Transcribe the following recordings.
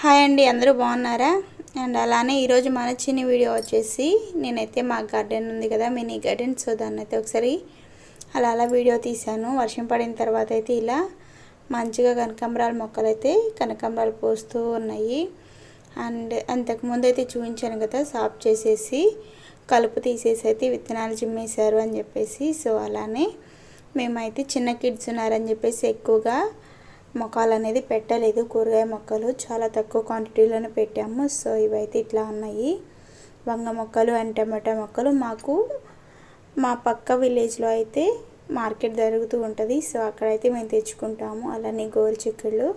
Hi అండి, అందరూ బాగున్నారా? అండ్ అలానే ఈరోజు మన చిన్న వీడియో వచ్చేసి నేనైతే మా గార్డెన్ ఉంది కదా, మినీ గార్డెన్. సో దాన్ని అయితే ఒకసారి అలా వీడియో తీశాను. వర్షం పడిన తర్వాత అయితే ఇలా మంచిగా కనకాంబరాల మొక్కలు అయితే కనకాంబరాలు పోస్తూ ఉన్నాయి. అండ్ అంతకుముందు అయితే చూపించాను కదా, సాఫ్ చేసేసి కలుపు తీసేసి అయితే విత్తనాలు చిమ్మేశారు అని చెప్పేసి. సో అలానే మేమైతే చిన్న కిడ్స్ ఉన్నారని చెప్పేసి ఎక్కువగా మొక్కలు అనేది పెట్టలేదు. కూరగాయ మొక్కలు చాలా తక్కువ క్వాంటిటీలోనే పెట్టాము. సో ఇవైతే ఇట్లా ఉన్నాయి. వంగ మొక్కలు అండ్ టమాటా మొక్కలు మాకు మా పక్క విలేజ్లో అయితే మార్కెట్ జరుగుతూ ఉంటుంది. సో అక్కడైతే మేము తెచ్చుకుంటాము. అలానే గోరు చిక్కుళ్ళు,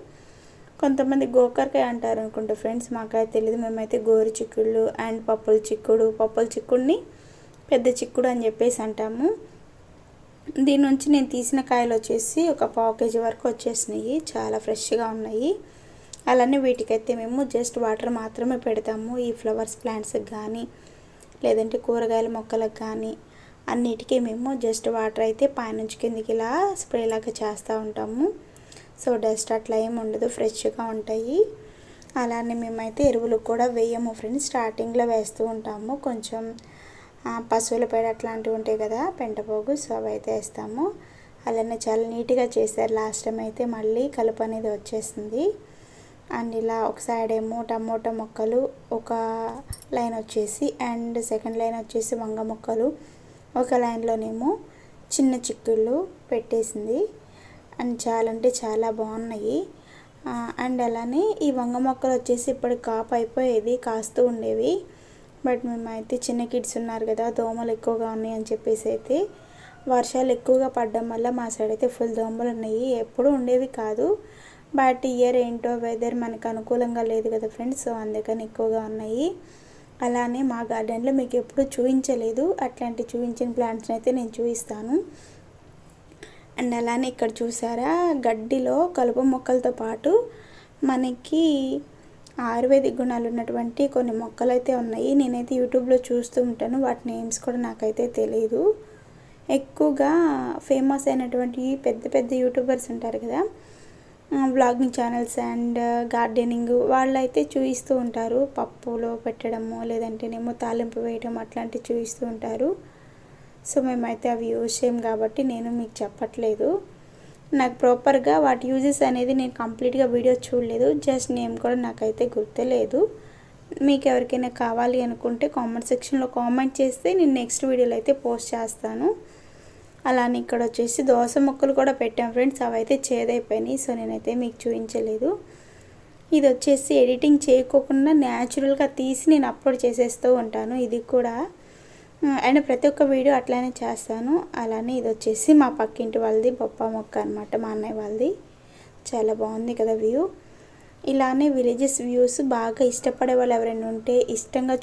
కొంతమంది గోకరకాయ అంటారు అనుకుంటా ఫ్రెండ్స్, మాకైతే తెలియదు. మేమైతే గోరు చిక్కుళ్ళు అండ్ పప్పుల చిక్కుడిని పెద్ద చిక్కుడు అని చెప్పేసి అంటాము. దీని నుంచి నేను తీసిన కాయలు వచ్చేసి ఒక 1/2 kg వరకు వచ్చేసినాయి. చాలా ఫ్రెష్గా ఉన్నాయి. అలానే వీటికైతే మేము జస్ట్ వాటర్ మాత్రమే పెడతాము. ఈ ఫ్లవర్స్ ప్లాంట్స్కి కానీ లేదంటే కూరగాయల మొక్కలకు కానీ అన్నిటికీ మేము జస్ట్ వాటర్ అయితే పైనుంచి కిందికి ఇలా స్ప్రే లాగా చేస్తూ ఉంటాము. సో డస్ట్ అట్లా ఏమి ఉండదు, ఫ్రెష్గా ఉంటాయి. అలానే మేమైతే ఎరువులు కూడా వేయము ఫ్రెండ్స్, స్టార్టింగ్లో వేస్తూ ఉంటాము. కొంచెం పశువుల పేడ అట్లాంటివి ఉంటాయి కదా, పెంటపోగు, సో అవి అయితే వేస్తాము. అలానే చాలా నీట్గా చేశారు. లాస్ట్ టైం అయితే మళ్ళీ కలుపు అనేది వచ్చేసింది. అండ్ ఇలా ఒక సైడ్ ఏమో టమోటా మొక్కలు ఒక లైన్ వచ్చేసి, అండ్ సెకండ్ లైన్ వచ్చేసి వంగ మొక్కలు, ఒక లైన్లోనేమో చిన్న చిక్కుళ్ళు పెట్టేసింది. అండ్ చాలా అంటే చాలా బాగున్నాయి. అండ్ అలానే ఈ వంగ మొక్కలు వచ్చేసి ఇప్పటికి కాపు అయిపోయేది, కాస్తూ ఉండేవి. బట్ మేమైతే చిన్న కిడ్స్ ఉన్నారు కదా, దోమలు ఎక్కువగా ఉన్నాయి అని చెప్పేసి అయితే వర్షాలు ఎక్కువగా పడడం వల్ల మా సైడ్ అయితే ఫుల్ దోమలు ఉన్నాయి. ఎప్పుడు ఉండేవి కాదు, బట్ ఇయర్ ఏంటో వెదర్ మనకు అనుకూలంగా లేదు కదా ఫ్రెండ్స్, సో అందుకని ఎక్కువగా ఉన్నాయి. అలానే మా గార్డెన్లో మీకు ఎప్పుడు చూపించలేదు, అట్లాంటి చూపించిన ప్లాంట్స్ని అయితే నేను చూపిస్తాను. అండ్ అలానే ఇక్కడ చూసారా, గడ్డిలో కలుపు మొక్కలతో పాటు మనకి ఆయుర్వేదిక్ గుణాలు ఉన్నటువంటి కొన్ని మొక్కలు అయితే ఉన్నాయి. నేనైతే యూట్యూబ్లో చూస్తూ ఉంటాను, వాటి నేమ్స్ కూడా నాకైతే తెలియదు. ఎక్కువగా ఫేమస్ అయినటువంటి పెద్ద యూట్యూబర్స్ ఉంటారు కదా, వ్లాగింగ్ ఛానల్స్ అండ్ గార్డెనింగ్, వాళ్ళైతే చూపిస్తూ ఉంటారు. పప్పులో పెట్టడము లేదంటేనేమో తాలింపు వేయడం అట్లాంటివి చూపిస్తూ ఉంటారు. సో మేమైతే అవి యూజ్ చేయం కాబట్టి నేను మీకు చెప్పట్లేదు. నాకు ప్రాపర్గా వాటి యూజెస్ అనేది నేను కంప్లీట్గా వీడియో చూడలేదు, జస్ట్ నేమ్ కూడా నాకైతే గుర్తులేదు. మీకు ఎవరికైనా కావాలి అనుకుంటే కామెంట్ సెక్షన్లో కామెంట్ చేస్తే నేను నెక్స్ట్ వీడియోలో అయితే పోస్ట్ చేస్తాను. అలానే ఇక్కడ వచ్చేసి దోస మొక్కలు కూడా పెట్టాం ఫ్రెండ్స్, అవి అయితే చేదైపోయినాయి. సో నేనైతే మీకు చూపించలేదు. ఇది వచ్చేసి ఎడిటింగ్ చేయకోకుండా న్యాచురల్గా తీసి నేను అప్లోడ్ చేసేస్తూ ఉంటాను. ఇది కూడా అండ్ ప్రతి ఒక్క వీడియో అట్లానే చేస్తాను. అలానే ఇది వచ్చేసి మా పక్కింటి వాళ్ళది బొప్ప మొక్క అనమాట, మా అన్నయ్య వాళ్ళది. చాలా బాగుంది కదా వ్యూ. ఇలానే విలేజెస్ వ్యూస్ బాగా ఇష్టపడే వాళ్ళు ఎవరైనా ఉంటే, ఇష్టంగా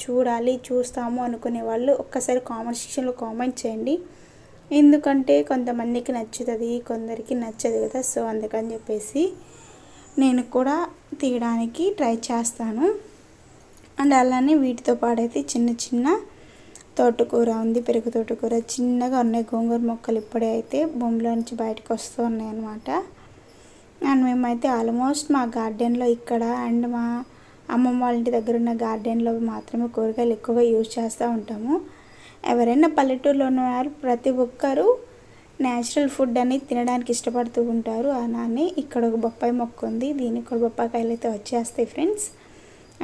చూస్తాము అనుకునే వాళ్ళు ఒక్కసారి కామెంట్ సెక్షన్లో కామెంట్ చేయండి. ఎందుకంటే కొంతమందికి నచ్చుతుంది, కొందరికి నచ్చదు కదా. సో అందుకని చెప్పేసి నేను కూడా తీయడానికి ట్రై చేస్తాను. అండ్ అలానే వీటితో పాడైతే చిన్న తోటకూర ఉంది, పెరుగు తోటకూర చిన్నగా ఉన్నాయి. గోంగూర మొక్కలు ఇప్పుడే అయితే భూమిలో నుంచి బయటకు వస్తూ ఉన్నాయి అన్నమాట. అండ్ మేమైతే ఆల్మోస్ట్ మా గార్డెన్లో ఇక్కడ అండ్ మా అమ్మమ్మ వాళ్ళ ఇంటి దగ్గర ఉన్న గార్డెన్లో మాత్రమే కూరగాయలు ఎక్కువగా యూజ్ చేస్తూ ఉంటాము. ఎవరైనా పల్లెటూరులో ఉన్నవారు ప్రతి ఒక్కరూ న్యాచురల్ ఫుడ్ అనేది తినడానికి ఇష్టపడుతూ ఉంటారు. అలానే ఇక్కడ ఒక బొప్పాయి మొక్క ఉంది, దీనికి కూడా బొప్పాయికాయలు అయితే వచ్చేస్తాయి ఫ్రెండ్స్.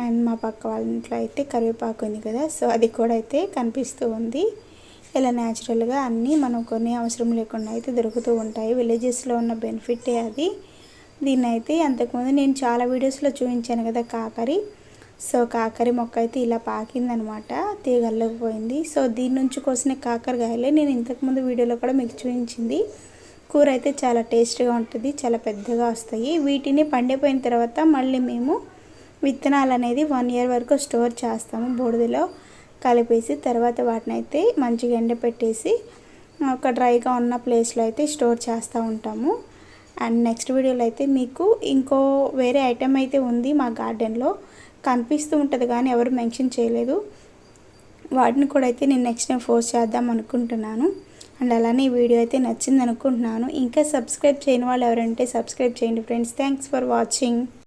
అండ్ మా పక్క వాళ్ళ ఇంట్లో అయితే కరివేపాకు ఉంది కదా, సో అది కూడా అయితే కనిపిస్తూ ఉంది. ఇలా న్యాచురల్గా అన్నీ మనం కొన్ని అవసరం లేకుండా అయితే దొరుకుతూ ఉంటాయి. విలేజెస్లో ఉన్న బెనిఫిటే అది. దీన్ని అయితే అంతకుముందు నేను చాలా వీడియోస్లో చూపించాను కదా కాకరి. సో కాకరి మొక్క అయితే ఇలా పాకిందనమాట, తీగల్లోకి పోయింది. సో దీని నుంచి కోసిన కాకరకాయలే నేను ఇంతకుముందు వీడియోలో కూడా మీకు చూపించింది. కూర అయితే చాలా టేస్ట్గా ఉంటుంది, చాలా పెద్దగా వస్తాయి. వీటిని పండిపోయిన తర్వాత మళ్ళీ మేము విత్తనాలు అనేది 1 year వరకు స్టోర్ చేస్తాము బూడిదలో కలిపేసి. తర్వాత వాటిని అయితే మంచిగా ఎండపెట్టేసి ఒక డ్రైగా ఉన్న ప్లేస్లో అయితే స్టోర్ చేస్తూ ఉంటాము. అండ్ నెక్స్ట్ వీడియోలో అయితే మీకు ఇంకో వేరే ఐటెం అయితే ఉంది మా గార్డెన్లో, కనిపిస్తూ ఉంటుంది కానీ ఎవరు మెన్షన్ చేయలేదు. వాటిని కూడా అయితే నేను నెక్స్ట్ టైం పోస్ట్ చేద్దాం అనుకుంటున్నాను. అండ్ అలానే ఈ వీడియో అయితే నచ్చింది అనుకుంటున్నాను. ఇంకా సబ్స్క్రైబ్ చేయని వాళ్ళు ఎవరంటే సబ్స్క్రైబ్ చేయండి ఫ్రెండ్స్. Thanks for watching.